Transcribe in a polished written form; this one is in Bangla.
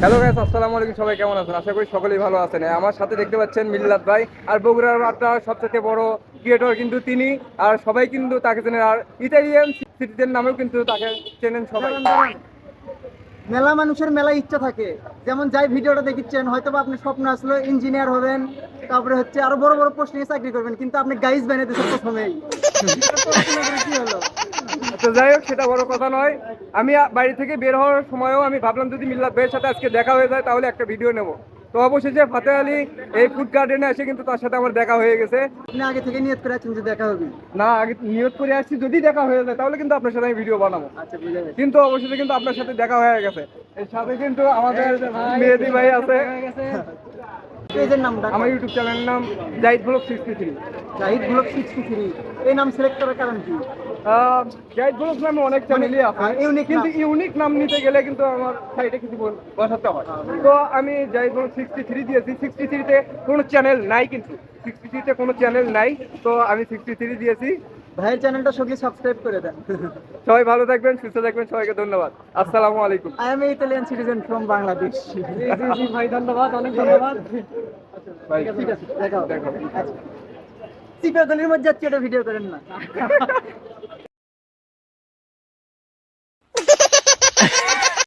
হ্যালো গাইস, আসসালামু আলাইকুম। সবাই কেমন আছেন? আশা করি সকলেই ভালো আছেন। আমার সাথে দেখতে পাচ্ছেন মিল্লাত ভাই। আর বগুড়ার একটা সবচেয়ে বড় ক্রিয়েটর কিন্তু তিনি। আর সবাই কিন্তু তাকে চেনেন। আর ইটালিয়ান সিটিজেন নামেও কিন্তু তাকে চেনেন সবাই। দাঁড়ান দাঁড়ান, মেলা মানুষের মেলা ইচ্ছা থাকে। যেমন যাই ভিডিওটা দেখিচ্ছেন, হয়তো বা আপনি স্বপ্ন আসলো ইঞ্জিনিয়ার হবেন, তারপরে হচ্ছে আরো বড় বড় পোস্ট নিয়ে চাকরি করবেন, কিন্তু আপনি গাইজ বানিয়ে দিয়েছেন প্রথমেই। এটা পড়াশোনা করে কি হলো? তো যাই হোক, সেটা বড় কথা নয়। আমি বাড়ি থেকে বের হওয়ার সময়ও আমি ভাবলাম যদি মিল্লাত ভাইয়ের সাথে আজকে দেখা হয়ে যায় তাহলে একটা ভিডিও নেব। তো অবশেষে ফাতে আলী এই ফুড গার্ডেনে এসে কিন্তু তার সাথে আমার দেখা হয়ে গেছে। আপনি আগে থেকে নিয়ত করে আছেন যে দেখা হবে? না, আগে নিয়ত করে আসছি যদি দেখা হয়ে যায় তাহলে কিন্তু আপনার সাথে আমি ভিডিও বানাবো। আচ্ছা, বুঝে গেছি। কিন্তু অবশেষে কিন্তু আপনার সাথে দেখা হয়ে গেছে। এর সাথে কিন্তু আমাদের মেহেদি ভাই আছে। পেজের নামটা আমার ইউটিউব চ্যানেলের নাম জাহিদ ব্লগ 63। জাহিদ ব্লগ 63। এই নাম সিলেক্ট করার কারণ কি? জাহিদ ব্লগ নামে অনেক চ্যানেলই আছে, ইউনিক কিন্তু নাম। ইউনিক নাম নিতে গেলে কিন্তু আমার সাইডে কিছু বসাতে হয়। তো আমি জাহিদ ব্লগ 63 দিয়েছি। 63-তে কোনো চ্যানেল নাই, কিন্তু 63-তে কোনো চ্যানেল নাই। তো আমি 63 দিয়েছি। ভাইয়ের চ্যানেলটা সকলে সাবস্ক্রাইব করে দেন। সবাই ভালো থাকবেন, সুস্থ থাকবেন, সবাইকে ধন্যবাদ। আসসালামু আলাইকুম। I am Italian citizen from Bangladesh. জি জি জি ভাই, ধন্যবাদ, অনেক ধন্যবাদ ভাই। ঠিক আছে, দেখা হবে। দেখা হবে। আচ্ছা, চিপা গলির মধ্যে যাচ্ছি, এটা ভিডিও করেন না।